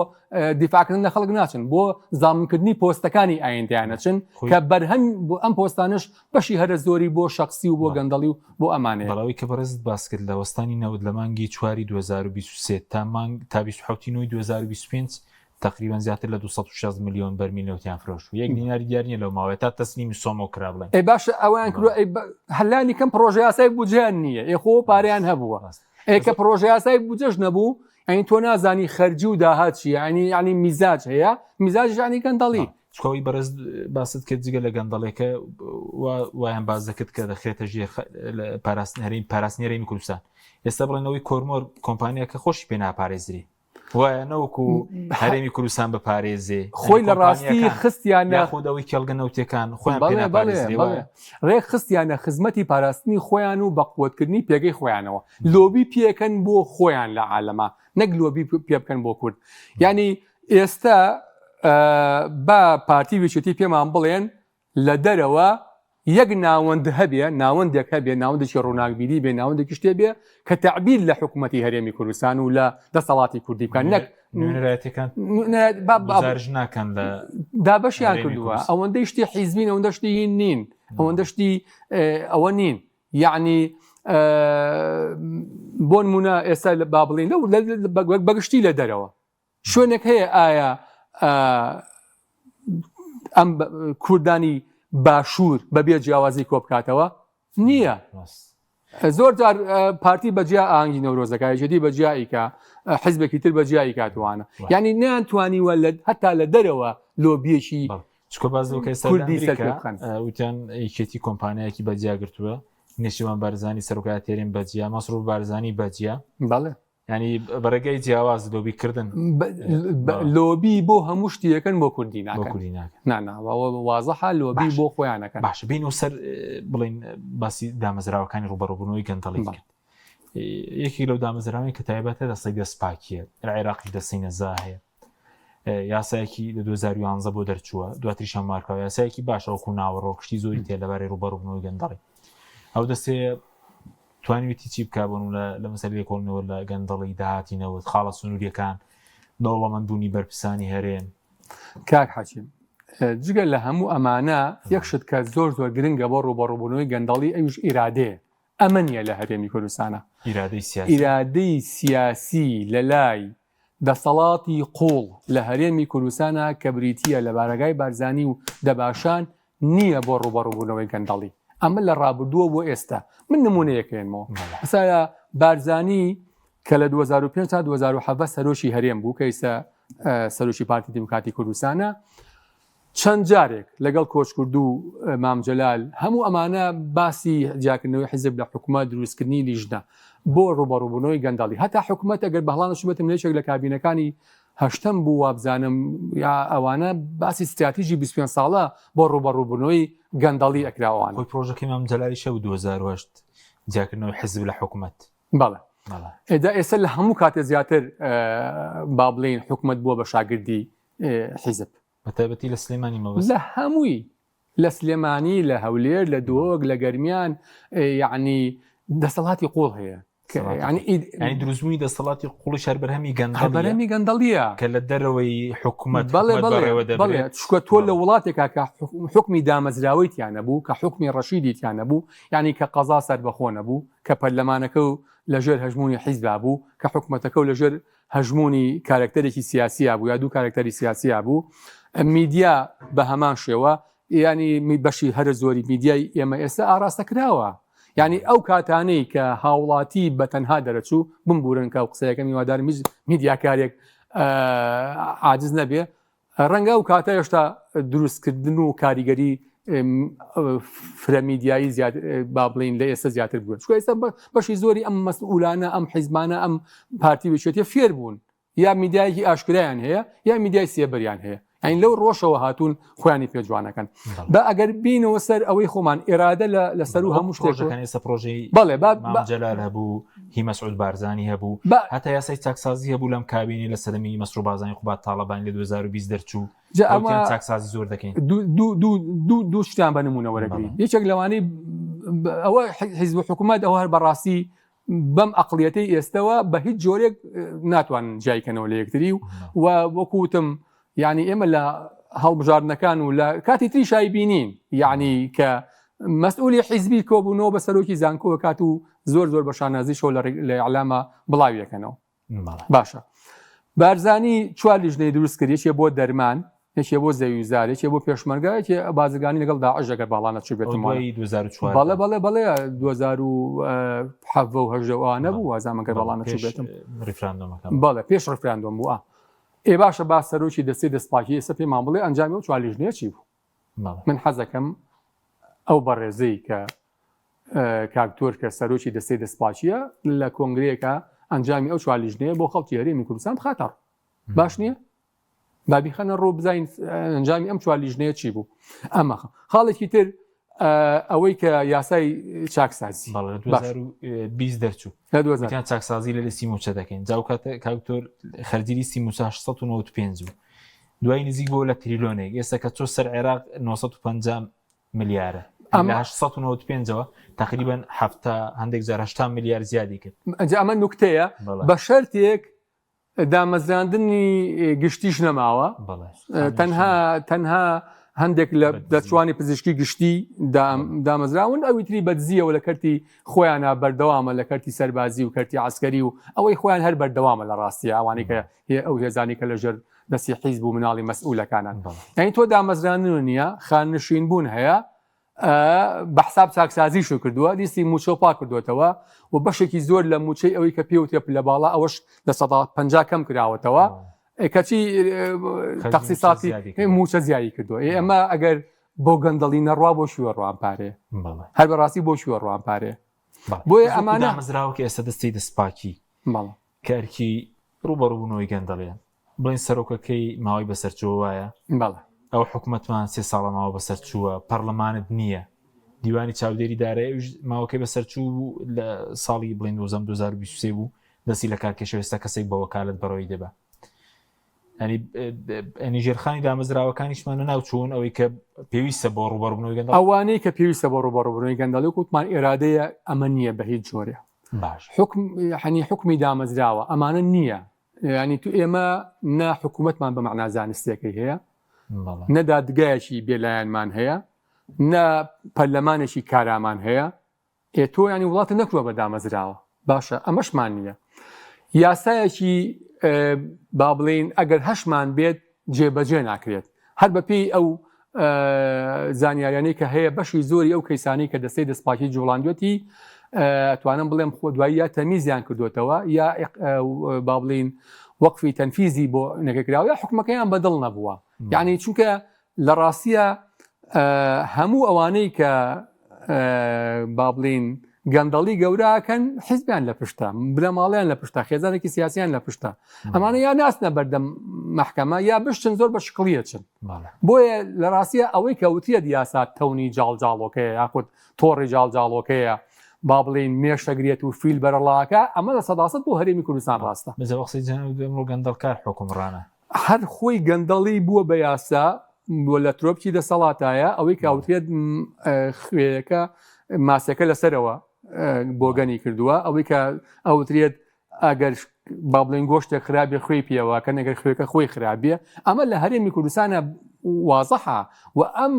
دیفاعکردن لە خەڵک ناچن بۆ زامنکردنی پۆستەکانی ئایندیانەچن کە بەرهەم بۆ ئەم پۆستانش بەشی هەرە زۆری بۆ شخصی و بۆ گەندەڵی و بۆ ئەمانەیە بەڵاوی کە بەڕێزت باس کرد لە وەستانی نەوت لە مانگی 4 2023 تا 27 2025 تقریبا زیاتر لە 260 میلیۆن بەرمیل نەوتیان فرۆشت و 1 دیناری دیار نییە لەو ماوەیە تا تەسلیمی سۆمۆ کرا بڵێن باشە ئەویان کردو هەلانی کەم پرۆژە یاسای بودجەیان نییە خۆ پارەیان هەبووە کە پرۆژە یاسای بودجەش نەبوو ئەین تۆ نازانی خەرجی و داهات چیە ینی میزاج هەیە میزاج ینی گەندەڵی چکەوەی بەرز باست کرد جگە لە گەندەڵێکە وایان باز دەکرد کە دەخرێتە ژێر پاراستنیێرەی کوردستان ئێستا بڵێنەوەی کۆرمۆر کۆمپانیاکە خۆشی پێ ناپارێزری وایە نەوەکو هەرێمی کوردستان بەپارێزێ خۆی لە ڕاستی خستیانە خۆدەوەی کێڵگە نەوتەکان خۆیان ڕێک خستیانە خزمەتی پاراستنی خۆیان و بەقوتکردنی پێگەی خۆیانەوە لۆبی پێکەن بۆ خۆیان لە عالەما نەک لۆبی پێ بکەن بۆ کورد ینی ئێستا با پارتی وێچێتی پێمان بڵێن لە دەرەوە یەک ناوەند هەبێ ناوەندێک هەبێ ناوەندێکی ڕووناکبیری بێ ناوەندێکی شتێ بێ کە تعبیر لە حکوومەتی هەرێمی کوردستان و لە دەسەڵاتی کوردی بکەن نەک ناکەن لە دابەشیان کردووە ئەوەندەی شتی حیزبین ئەوەندە شتی هین نین ئەوەندە شتی ئەوە نین یعنی بۆ نمونە ئێستا با بڵین بەگشتی لە دەرەوە شوێنێک هەیە ئایا ئەم کوردانی باشوور بەبێ جیاوازی کۆ بکاتەوە نییە زۆر جار پارتی بەجیا ئاهەنگی نەورۆزەکە جدی بەجیاییکە حیزبێکی تر بەجیایی کاتوانە یعنی نەیانتوانیوە هەتا لە دەرەوە لۆبیەکی چکۆ وتیان یەکێتی کۆمپانیایەکی بەجیا گرتووە نێشیوان بارزانی سەرۆکای تێرین بەجیا مەسرۆف بارزانی بەجیا بەڵێ ینی بەڕێگەی جیاواز لۆبیکردن لۆبی بۆ هەموو شتێکن بۆ کوردی ناکەن وازەحا لۆبی بۆ خۆیانەکەن باش بین و سەر بڵین باسی دامەزراوەکانی ڕوبەڕووبوونەوەی گەندەڵی کرد یەکی لەو دامەزراوانی کە تایبەتە دەستەی دەستپاکیە لە عێراقی دەستەی نەزا هەیە یاسایەکی لە 2011 بۆ دەرچووە دواتریشان مارکاوە یاسایەکی باشە وەکو ناوەڕۆ کشتی زۆری تێ لەبارەی ڕوبەڕووبوونەوەی گەندەڵی ئەو دەستێ توانیویتی چی بکبوون لە مەسەلەی کۆڵنەوە لە گەندەڵی داهاتینەوە خاڵە سنووریەکان دەوڵەمەندبوونی بەرپرسانی هەرێم کاک حەکیم جگە لە هەموو ئەمانە یەکشت کە زۆر گرنگە بۆ ڕوبەڕووبوونەوەی گەندەڵی ئەوش ئیرادەیە ئەمە نیە لە هەرێمی کوردستانە ئیرادەی سیاسی لە لای دەسەڵاتی قوڵ لە هەرێمی کوردستانە کە بریتیە لە بارگای بارزانی و دەباشان نییە بۆ ڕوبەڕووبوونەوەی گەندەڵی ئەمە لە ڕابردووە بۆ ئێستا من نمونەیەکێنمەوە ئەسایە بارزانی کە لە 2005 تا 2007 سەرۆشی هەرێم بوو کە ئێستا سەرۆشی پارتی دیموکراتی کوردستانە چەند جارێک لەگەڵ کۆچکرد و مامجەلال هەموو ئەمانە باسی جیاکردنەوەی حیزب لە حکوومەت دروستکردنی لیژنە بۆ ڕوبەڕووبوونەوەی گەندەڵی هەتا حکوومەت ئەگەر بەهڵانە شوبێتم لێچێک لە کابینەکانی هەشتم بوو وابزانم یا ئەوانە باسی استراتیژی 25 ساڵە بۆ ڕوبەڕووبوونەوەی گەندەڵی ئەکراوانە پرۆژەکەی مامجەلالی شەو 2008 جیاکردنەوەی حیزب لە حکوومەت بەڵێ ئێدا ئێستا لە هەموو کاتێ زیاتر با بڵێن حکوومەت بووە بە شاگردی حیزب بەتایبەتی لە سلێمانی مەوەست لە هەمووی لە سلێمانی لە هەولێر لە دۆگ لە گەرمیان یعنی دەسەڵاتی قوڵ هەیە ینی دروستبوونی دەسەڵاتی قوڵی شار بەرهەمی گەندەڵیە کە لە دەرەوەی حکوومەت بەڵێ چکە تۆ لە وڵاتێکا کە حکمی دامەزراوەی تیانە بوو کە حکمی ڕەشیدی تیانە بوو ینی کە قەزا سەر بەخۆ نەبوو کە پەرلەمانەکە و لەژێر هەژمونی حیزبا بوو کە حکوومەتەکە و لەژێر هەژمونی کارکتەرێکی سیاسیە بوو یا دوو کارکتەری سیاسیە بوو میدیا بە هەمان شێوە ینی بەشی هەرە زۆری میدیای ئێمە ئێستا ئاراستە کراوە یعنی ئەو کاتانەی کە هاوڵاتی بەتەنها دەرەچوو بمبورن کە قسەیەکە میوادار میدیاکارێک عاجز نەبێ ڕەنگە و کاتە هێشتا دروستکردن و کاریگەری فرەمیدیایی با بڵین لە ئێستا زیاتر بوون چکە ئێستا بەشی زۆری ئەم مەسئولانە ئەم حیزبانە ئەم پارتی بچێتە فێر بوون یا میدیایەکی ئاشکرایان هەیە یا میدیای سێبەریان هەیە ئەین لەو ڕۆژەوە هاتوون خۆیانی پێجوانەکەن بە ئەگەر بینەوە سەر ئەوەی خۆمان ئێرادە لەسەر و هەموو شتێکەکان ئێستا پرۆژەی بەڵێ جەلال هەبوو هی مەسعود بارزانی هەبوو هەتا یاسای چاکسازی هەبوو لەم کابینی لە سەرمی مەسرور بارزانی خوبات تاڵەبانی لە 2020 دەرچوو چاکسازی زۆر دەکەین دوو شتیان بە نمونەوەرەگرین یەکێک لەوانەی ئەوە حیزب حکوومەت ئەوە هەر بەڕاستی بەم ئەقلیەتەی ئێستەوە بە هیچ جۆرێک ناتوان جایکەنەوە لە یەکتری و وەکوتم یعنی ئێمە لە هەڵبژاردنەکان و لە کاتی تری شای بینین یعنی کە مەسئولی حیزبی کۆبوونەوە بە سەرۆکی زانکۆ کات و زۆر بە شانازی شۆ لە ئیعلامە بڵاویەکەنەوە باشە بارزانی چوار لیژنەی دروست کرد یەکێ بۆ دەرمان یەکێ بۆ زەویزار یەکێ بۆ پێشمەرگە یەکێ بازرگانی لەگەڵ داعش ئەگەر باڵانە چ بێتمەوە 2004 بەڵێ 2007 و 2008 نەبوو وازامەگەر باڵانە چ بێتم ریفراندۆمەکە بەڵێ پێش ریفراندۆم بووە ئێ باشە با سەرۆکی دەستی دەستپاکی ئێستا پێمان بڵێ ئەنجامی و چوار لیژنەیە چی بوو من حەزەکەم ئەو بەڕێزەی کە کاکتۆر کە سەرۆکی دەستی دەستپاچیە لە کۆنگرەیەکە ئەنجامی ئەو چوار لیژنەیە بۆ خەڵکی هەرێمی کوردستان بخاتەڕ باش نییە بابی خەنە ڕۆ بزین ئەنجامی ئەم چوار لیژنەیە چی بوو ئەمە خاڵێکی تر ئەوەی کە یاسای چاکسازی 20 دەرچوو چاکسازی لە سیموچە دەکەین جاوکاتە کاکتۆر خەرجیری سیموچە 695 بوو دوای نزیک بۆ لە تریلۆنێک ئێستا کە چۆ سەر عێراق 950 ملیارە 1995ەوە تقریبا هەندێک جار 80 ملیار زیادی کرد ئەمە نوکتەیە بە شەرتێک دامەزراندنی گشتیش نەماوە تەنها هەندێک لە دەچوانی پزیشکی گشتی دامەزراون ئەوی تری بەدزیەوە لە کەرتی خۆیانە بەردەوامە لە کەرتی سەربازی و کەرتی عسکەری و ئەوەی خۆیان هەر بەردەوامە لە ڕاستی ئەوانی کە ئەو هێزانی کە لەژێر دەستی حیزب و مناڵی مەسئولەکانان یعنی تۆ دامەزرانن نییە خاننشین بوون هەیە بە حساب چاکسازیشو کردووە دیستی موچە پا کردوێتەوە و بەشێکی زۆر لە موچەی ئەوەی کە پێوتێ لە باڵا ئەوەش لە 150 کەم کراوەتەوە کەچی تەخسیساتی موچە زیایی کردووە ئەمە ئەگەر بۆ گەندەڵی نەڕوا بۆ شووە ڕوان پارێ هەر بەڕاستی بۆ شووە ڕوان پارێ بۆیە ئەمانە مەزراوەکە ئێستا دەستی دەستپاکی کارکی ڕوبەڕووبوونەوەی گەندەڵیان بڵین سەرۆکەکەی ماوەی بەسەرچووە وایە ئەو حکوومەتمان 3 ساڵە ماوە بەسەرچووە پەرلەمانت نییە دیوانی چاودێری دارایی ماوەکەی بەسەرچوو لە ساڵی بڵین 2023 بوو دەستی لە کارکێشە ئێستا کەسێک بە وەکالەت بەڕۆی دەبە ئەنی ژێرخانی دامەزراوەکانیشمانە ناوچوون ئەوەی کە پێویستە بۆ ڕوبەڕووبوونەوەی گەندەڵ ئەوانەی کە پێویستە بۆ ڕوبەڕووبوونەوەی گەندەڵی کوتمان ئێرادەیە ئەمە نییە بە هیچ جۆرێ باش حکمی دامەزراوە ئەمانە نییە ینی تو ئێمە نا حکوومەتمان بە مەعنا زانستیەکەی هەیە نەدادگایەکی بێلایەنمان هەیە نە پەرلەمانێکی کارامان هەیە تۆ ینی وڵاتە نەکووە بە دامەزراوە باشە ئەمەشمان نییە یاسایەکی با بڵین ئەگەر هەشمان بێت جێبەجێ ناکرێت هەر بەپێی ئەو زانیاریانەی کە هەیە بەشی زۆری ئەو کەیسانی کە دەستەی دەستپاکی جوڵاندوێتی توانم بڵێم خۆدوایی یا تەمیزیان کردوێتەوە یا با بڵین وەقفی تەنفیزی بۆ نەکەکراوە یا حکومەکەیان بەدڵ نەبووە یعنی چونکە لە ڕاستیە هەموو ئەوانەی کە با بڵین گەندەڵی گەوراکەن حیزبیان لە پشتە بنەماڵیان لە پشتە خێزانێکی سیاسیان لە پشتە ئەمانە یا ناستنە بەردەم مەحکەمە یا بشتن زۆر بە شقلیە چن بۆیە لە ڕاستیە ئەوەی کەوتیە دیاسات تەونی جاڵجاڵۆکەیە یاخود تۆڕی جاڵجاڵۆکەیە با بڵین مێشەگرێت و فیل بەرەڵاکە ئەمە لە سەداست بۆ هەرێمی کوردستان ڕاستە بەزەوەقسی جەنەوە گەندەڵکار حکومڕانە هەر خۆی گەندەڵی بووە بە یاسا بۆ لە ترۆپکی دەسەڵاتایە ئەوەی کاوتێت خوێیەکە ماسەکە لەسەرەوە بۆگەنی کردووە ئەوەی کە ئەوترێت ئەگەر با بڵین گۆشتێک خراپێ خوێی پێوە کە نەگەر خوێەکە خۆی خراپیە ئەمە لە هەرێمی کوردستانە وازەحە و ئەم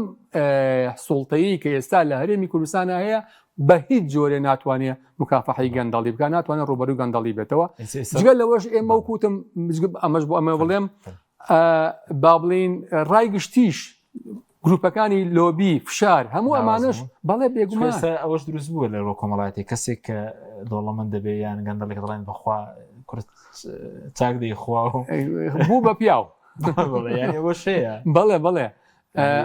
سوڵتەیی کە ئێستا لە هەرێمی کوردستانە هەیە بە هیچ جۆرێ ناتوانێت مکافحەی گەندەڵی بکە ناتوانێت ڕوبەروو گەندەڵی بێتەوە جگە لەوەش ئێمە وکوتم ئەمەش بۆ ئەمە بڵێم با بڵین ڕای گشتیش گروپەکانی لۆبی فشار هەموو ئەمانش بەڵێ بێگومان ئەوەش دروست بووە لە ڕۆ کۆمەڵاتی کەسێک کە دۆڵەمەند دەبێ یان گەندەڵێک دەڵێن بەخوا کورت چاک دەیخوا و بوو بە پیاو ینی بۆ شەیە بەڵێ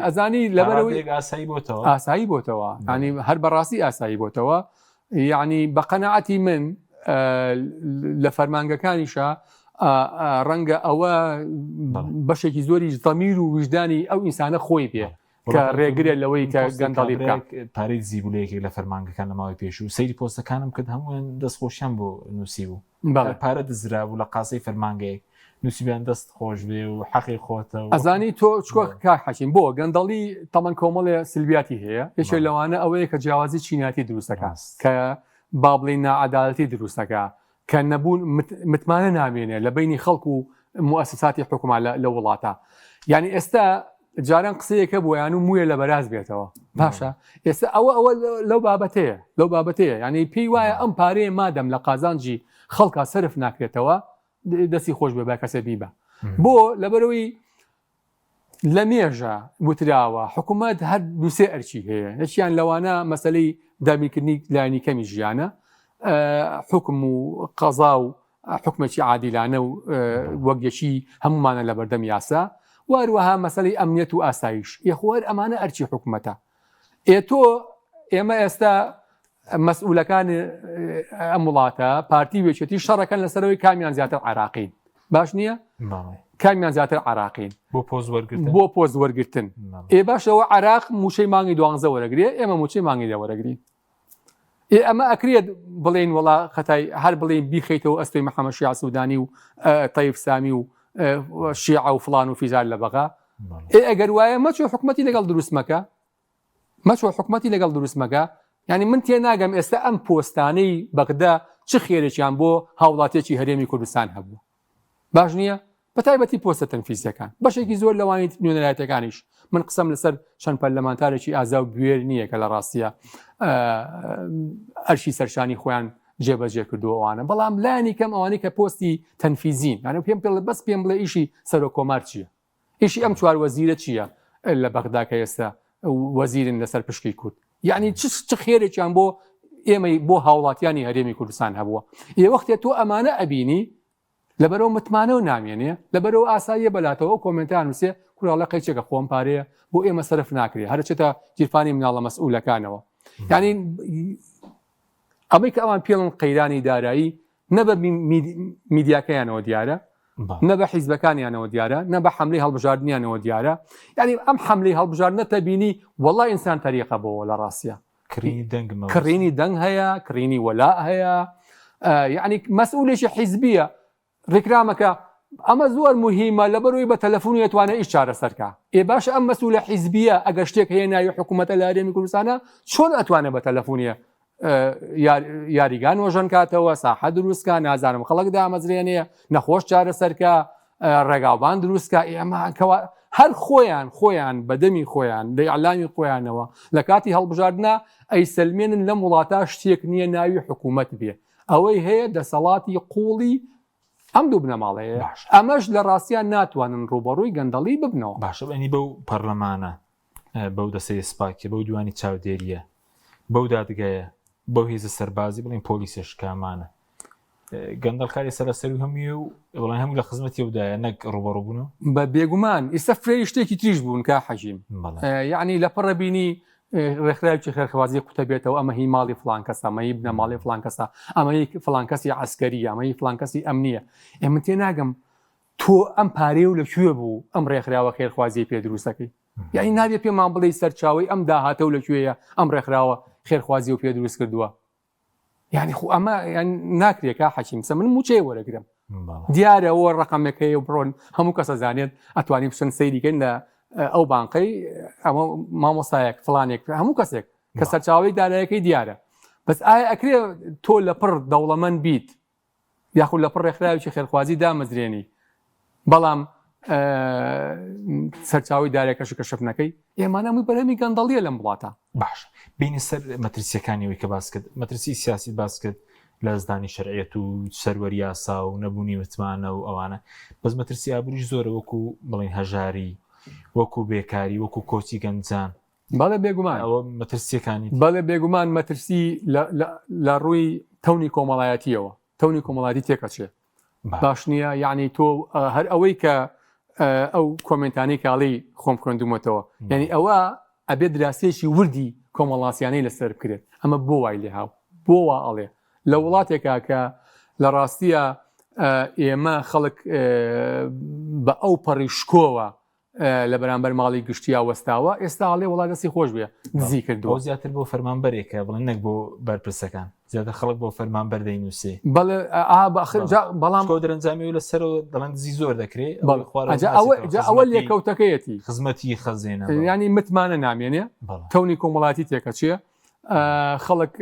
ئەزانی لەبەرەوەی ئاسایی بۆتەوە ئاسایی بۆتەوە ینی هەر بەڕاستی ئاسایی بۆتەوە یعنی بە قەنەعەتی من لە فەرمانگەکانیشە ڕەنگە ئەوە بەشێکی زۆری زەمیر و وجدانی ئەو ئینسانە خۆی بێ کە ڕێگرێت لەوەی کە گەندەڵی بکات پارەی زیبولەیەکی لە فەرمانگەکان لە ماوەی پێش و سەیری پۆستەکانم کرد هەمووان دەستخۆشیان بۆ نووسی بوو پارە دزرا بوو لە قاسەی فەرمانگەیەک نووسیبیان دەست خۆش بێ و حەقی خۆتەوە ئەزانی تۆ چکۆ کاک حەکیم بۆ گەندەڵی تەمەەن کۆمەڵێ سلبیاتی هەیە یەکێ لەوانە ئەوەیە کە جیاوازی چیناتی دروستەکە کە با بڵین نائەدالەتی دروستەکە کە نەبوون متمانە نامێنێ لە بینی خەڵک و موسساتی حکومان لە وڵاتە یعنی ئێستا جاران قسەیەکە بۆیان و مویە لە بەراز بێتەوە باشە ئێستا ئەوە لەو بابەتەیە یعنی پێی وایە ئەم پارەیە مادەم لە قازانجی خەڵکا سرف ناکرێتەوە دەستی خۆش بێ با کەسە بیبە بۆ لەبەرەوەی لە مێژە وتراوە حکوومەت هەر دووسێ ئەرچی هەیە یەکیان لەوانە مەسەلەی دابینکردنی لایەنی کەمی ژیانە حکم و قەزا و حکومەتی عادیلانە و وەکیەکی هەمومانە لە بەردەم یاسا واروەها مەسەلەی ئەمنیەت و ئاسایش یەخوار ئەمانە ئەرچی حکوومەتە ئێمە ئێستا مەسئولەکان ئەم وڵاتە پارتی وێچێتی شەڕەکەن لەسەرەوەی کامیان زیاتر عراقین باش نییە کامیان زیاتر عراقین بۆ پۆز وەرگرتن باشەوە عراق موچەی مانگی 12 وەرەگرێ ئێمە موچەی مانگی لە وەرەگرین ئەمە ئەکرێت بڵێن وڵا خەتای هەر بڵێن بیخەیتەوە ئەستۆی محەممەد شیع سوودانی و تەیب سامی و شیع و فلان و فیزار لە بەغا ئەگەر وایە مەچۆ حکومەتی لەگەڵ دروستمەکە یعنی من تێ ناگەم ئێستا ئەم پۆستانەی بەغدا چ خێرێکیان بۆ هاوڵاتێکی هەرێمی کوردستان هەبوو باش نییە بەتایبەتی پۆستە تەنفیزیەکان بەشێکی زۆر لەوانی نوێنەرایەتەکانیش من قسەم لەسەر چەند پەرلەمانتارێکی ئازا و گوێر نییە کە لە ڕاستیە ئەرشی سەرشانی خۆیان جێبەجێ کردووەوانە بەڵام لایەنی کەم ئەوانەی کە پۆستی تەنفیزین یعنی بەس پێم بڵێ ئیشی سەر و کۆمار چییە ئیشی ئەم چوار وەزیرە چییە لە بەغدا کە ئێستا وەزیرن لەسەر پشکی کورد یعنی چ خێرێکیان بۆ ئێمە بۆ هاوڵاتیانی هەرێمی کوردستان هەبووە وەختێ تۆ ئەمانە ئەبینی لەبەرەوە متمانە و نامێنێ لەبەرەوە ئاساییە بەلاتەوە کۆمنتان نووسێ کوراڵە قەیچێکە خۆم پارەیە بۆ ئێمە سەرف ناکرێ هەرچێتە گیرفانی مناڵە مەسئولەکانەوە یعنی ئەمەی کە ئەوان پێڵن قەیرانی دارایی نە بە میدیاکەیانەوە دیارە نە بە حیزبەکانیانەوە دیارە نە بە حملەی هەڵبژاردنیانەوە دیارە یعنی ئەم حملەی هەڵبژاردنەتە بینی وەڵای ئینسان تەریقە بۆەوە لە ڕاستیە کڕینی دەنگ هەیە کڕینی وەلا هەیە یعنی مەسئولێکی حیزبیە ڕێکرامەکە ئەمە زۆر مهمە لەبەرەوەی بە تەلەفۆن ئەتوانێت ئیش چارەسەرکە باش ئەم مەسئولە حیزبیە ئەگەر شتێک هەیە ناوی حکوومەتە لە هەرێمی کوردستانە چۆن ئەتوانێت بە تەلەفۆنیە یاریگان وەژەن کاتەوە ساحە دروستکە نازانم خەڵک دامەزرێنێ نەخۆش چارەسەرکە ڕێگاوبان دروستکە ئێمەکەوە هەر خۆیان بەدەمی خۆیان لە ئەعلامی خۆیانەوە لە کاتی هەڵبژاردنە ئەی سلمێنن لەم وڵاتە شتێک نییە ناوی حکوومەت بێ ئەوەی هەیە دەسەڵاتی قوڵی ئەم دوو بنەماڵەیە ئەمەش لە ڕاستیان ناتوانن ڕوبەڕووی گەندەڵی ببنەوە باشە بەنی بەو پەرلەمانە بەو دەسەی سپاکێ بەو دوانی چاودێریە بەو دادگایە بەو هێزە سەربازی بڵین پۆلیسە شکامانە گەندەڵکاری سەرسەر و هەمووی و وڵان هەموو لە خزمەتی ودایە نەک ڕوبەڕووبوونەوە بە بێگومان ئێستا فرێ شتێکی تریش بوون کا حەجیم یعنی لە پڕە بینی ڕێکخراوی خێرخوازی قوتە بێتەوە ئەمە هی ماڵی فلان کەسە ئەمەی بنە ماڵی فلان کەسە ئەمەی فلان کەسی عسکەری ئەمەی فلان کەسی ئەمنیە ئێمە تێ ناگەم تۆ ئەم پارێ و لەکوێ بوو ئەم ڕێکخراوە خێرخوازی پێ دروستەکەی یعنی نابێ پێمان بڵێ سەرچاوی ئەم داهاتە و لەکوێیە ئەم ڕێکخراوە خێرخوازی و پێ دروست کردووە یعنی خو ئەمە ناکرێکا حەکیم سە من موچەیە وەرەگرم دیارەوە ڕقەمەکەی و بڕۆن هەموو کەسە زانێت ئەتوانی بچن سەیریکەن لە ئەو بانقەی ئەمە مامۆستایەک فلانێک هەموو کەسێک کە سەرچاوی دارایەکەی دیارە بەس ئایا ئەکرێ تۆ لە پڕ دەوڵەمەند بیت یاخود لە پڕ ڕێکخراوی خێرخوازی دامەزرێنی بەڵام سەرچاوی دارێکەش کەشف نەکەی ئێمانەمووی بەرهەمی گەندەڵیە لەم وڵاتە باش بینی سەر مەترسیەکانیەوەی کە باس کرد مەترسی سیاسی باس کرد لە زدانی شەرعیەت و سەروەری یاسا و نەبوونی متمانە و ئەوانە بەس مەترسی ئابووریش زۆرە وەکو بڵین هەژاری وەکو بێکاری وەکو کۆچی گەنجان بەڵێ بێگومان ئەوە مەترسیەکانی بەڵێ بێگومان مەترسی لە ڕووی تەونی کۆمەڵایەتیەوە تەونی کۆمەڵاتی تێکەچێ باش نییە یعنی تۆ هەر ئەوەی کە ئەو کۆمنتانی کاڵی خۆم خوێندومەتەوە یعنی ئەوە ئەبێ دراسێکی وردی کۆمەڵاسیانەی لەسەر بکرێت ئەمە بۆ وای لێ هاو بۆ وا ئەڵێ لە وڵاتێکا کە لە ڕاستیە ئێمە خەڵک بە ئەو پەڕی شکۆوە لە بەرامبەر ماڵی گشتیا وەستاوە ئێستا ئاڵێ وڵات دەستی خۆش بێ دزی کردووە زیاتر بۆ فەرمانبەرێکە بڵێن نەک بۆ بەرپرسەکان زیاتر خەڵک بۆ فەرمانبەر دەینووسێ بەڵام دەرەنجامی و لەسەر دەڵێن دزی زۆر دەکرێت ئەوە لێکەوتەکەیەتی خزمەتی خەزێنە ینی متمانە نامێنێ تەونی کۆمەڵاتی تێکە چییە خەڵک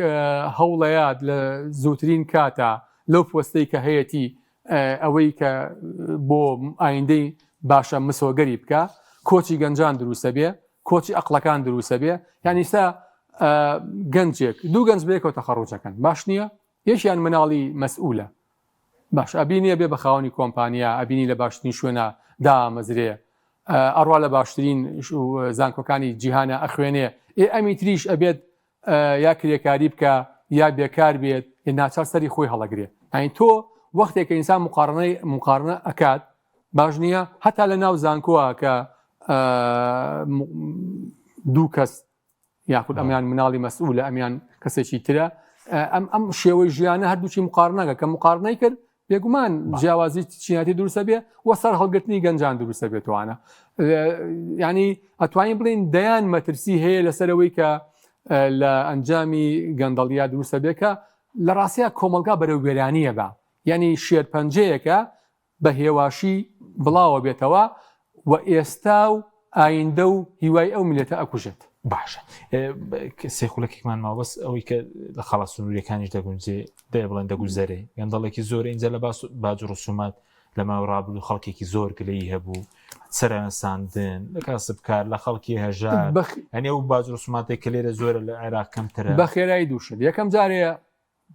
هەوڵەیات لە زووترین کاتە لەو پۆستەی کە هەیەی ئەوەی کە بۆ ئایندەی باشە مسۆگەری بکە کۆچی گەنجان دروستە بێ کۆچی ئەقلەکان دروستە بێ یعنی سا گەنجێک دوو گەنج بێکەوە تەخەڕوجەکەن باش نییە یەکیان مناڵی مەسئولە باش ئەبینیە بێ بە خاوەنی کۆمپانیا ئەبینی لە باشترین شوێنە دامەزرێ ئەڕوا لە باشترین زانکۆکانی جیهانە ئەخوێنێ ئەمی تریش ئەبێت یا کرێکاری بکە یا بێکار بێت یا ناچار سەری خۆی هەڵەگرێت ئەین تۆ وەختێک ئینسان مقارنە ئەکات باش نییە هەتا لە ناو زانکۆوە کە دوو کەس یاخود ئەمیان مناڵی مەسئولە ئەمیان کەسێکی ترە ئەم شێوەی ژیانە هەردووچی مقارنەکە کە مقارنەی کرد بێگومان جیاوازی چیناتی دروستە بێ وە سەر هەڵگرتنی گەنجان دروستە بێتوانە ینی ئەتوانین بڵین دەیان مەترسی هەیە لەسەرەوەی کە لە ئەنجامی گەندەڵیا دروستە بێکە لە ڕاستیە کۆمەلگا بەرەو وێرانیە بە یعنی شێرپەنجەیەکە بە هێواشی بڵاوە بێتەوە و ئێستا و ئایندە و هیوای ئەو میلەتە ئەکوژێت باشە سێخولەکێکمان ماوەست ئەوەی کە لە خەڵا سنووریەکانیش دەگونجێ دێ بڵێن دەگوزەرێ گەندەڵێکی زۆر اینجا لە باج ڕسومات لە ماوەڕابوو و خەڵکێکی زۆر گلەی هەبوو سەرانەساندن لە کاسبکار لە خەڵکی هەژار ئەنێ و باج ڕسوماتێک کە لێرە زۆرە لە عێراق کەمترە بە خێرایی دووشت یەکەم جارێ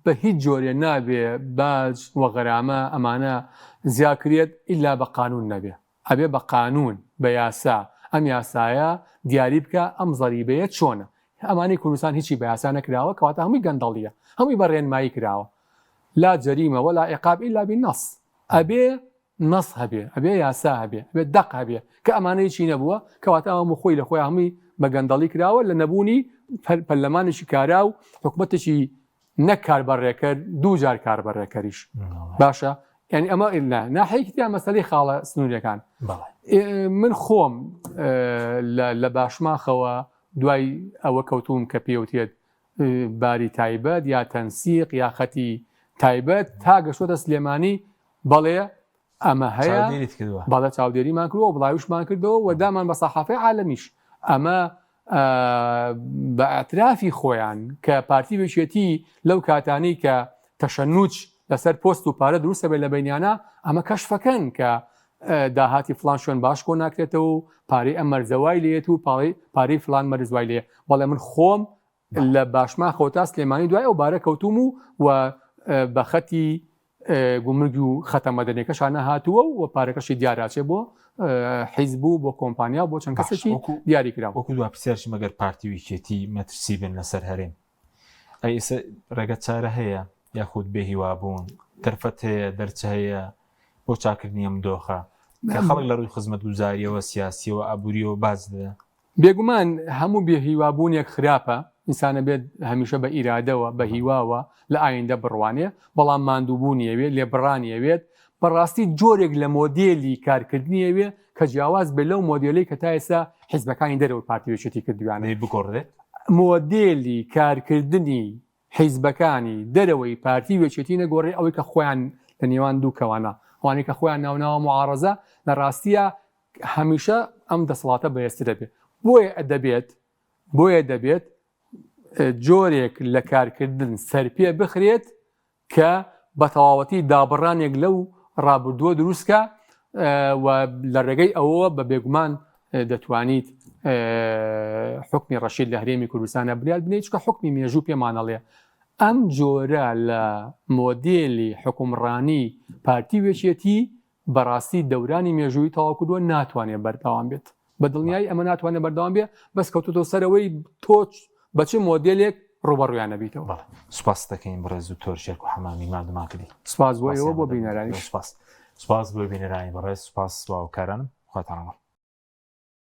بە هیچ جۆرێ نابێ باج وە غەرامە ئەمانە زیاکرێت ئیلا بە قانون نەبێ ئەبێ بە قانون بە یاسا ئەم یاسایە دیاری بکە ئەم زەریبەیە چۆنە ئەمانی کوردستان هیچی بە یاسا نەکراوە کەواتە هەمووی گەندەڵیە هەمووی بە ڕێنمایی کراوە لا جەریمە ولا عقاب ئیلا بالنەص ئەبێ نەص هەبێ ئەبێ یاسا هەبێ ئەبێ دەق هەبێ کە ئەمانەی چی نەبووە کەواتە ئەمە خۆی لە خۆی هەمووی بە گەندەڵی کراوە لە نەبوونی پەرلەمانێکی کارا و حکومەتێکی نەک کاربەڕێکرد دوو جار کاربەڕێکەریش باشە یعنی ئەمە ناحەیەکیان مەسەلەی خاڵە سنووریەکان من خۆم لە باشماخەوە دوای ئەوە کەوتوم کە پێوتێت باری تایبەت یا تەنسیق یا خەتی تایبەت تا گەشتۆتە سلێمانی بەڵێ ئەمە هەیە باڵە چاودێریمان کردەوە بڵاویشمان کردەوە و دامان بە سەحافەی عالەمیش ئەمە بە ئەترافی خۆیان کە پارتی بێچێتی لەو کاتانی کە تەشەنوچ لەسەر پۆست و پارە دروستە بێت لە بینیانە ئەمە کەشفەکەن کە داهاتی فلان شوێن باش کۆ ناکرێتەوە و پارەی ئەم مەرزەوای لێت و پارەی فلان مەرزوای لێ بەڵێ من خۆم لە باشما خۆتا سلێمانی دوای ئەو بارە کەوتوم و بە خەتی گومرگ و خەتە مەدەنیەکەشانە هاتووە و پارەکەشی دیاراچێ بۆ حیزبوو بۆ کۆمپانیا بۆ چەند کەسێکی دیاری کراوە وەکو دو پرسیارشی مەگەر پارتی ویکێتی مەترسی بن لەسەر هەرێم ئەیسە ڕێگە چارە هەیە یاخود بێهیوابوون دەرفەت هەیە دەرچە هەیە بۆ چاکردنی ئەم دۆخە کە خەڵک لە ڕووی خزمەتگوزاریەوە سیاسیەوە ئابوووریەوە باز دەدا بێگومان هەموو بێهیوابوونێک خراپە ئینسانە بێت هەمیشە بە ئیرادەوە بە هیواوە لە ئایندە بڕوانێ بەڵام ماندووبوونیەوێت لێبڕانیەوێت بەڕاستی جۆرێک لە مۆدێلی کارکردنیەوێ کە جیاواز بێ لەو مۆدیلی کە تا ئێستا حیزبەکانی دەرەوە پارتیوێچێتی کردویانە بگۆڕێت مۆدێلی کارکردنی حیزبەکانی دەرەوەی پارتی وێچێتی نەگۆڕێ ئەوەی کە خۆیان لە نێوان دوو کەوانە ئەوانەی کە خۆیان ناوناوە معارەزە لە ڕاستیە هەمیشە ئەم دەسەڵاتە بەهێزتر دەبێت بۆیە دەبێت جۆرێک لە کارکردن سەرپێ بخرێت کە بە تەواوەتی دابڕانێک لەو ڕابردووە دروستکە و لە ڕێگەی ئەوە بە بێگومان دەتوانیت حکمی ڕەشید لە هەرێمی کوردستانە بریاد بنێت چکە حکمی مێژوو پێمانەڵێ ئەم جۆرە لە مۆدێلی حکومڕانی پارتی وێچێتی بەڕاستی دەورانی مێژووی تەواو کردووە ناتوانێت بەردەوام بێت بە دڵنیایی ئەمە ناتوانێت بەردەوام بێت بەس کەوتوتۆ سەرەوەی تۆ بەچ مۆدلێک ڕوبەڕویان نەبیتەوە. بەڵێ سوپاس دەکەین بەڕێز دکتۆر شێرک و حەمامی مادوما کردی. سپاس بۆ ئێوە بۆ بینەرانی. سپاس بۆ بینەرانی بەڕێز سوپاس باوکارانم خواتان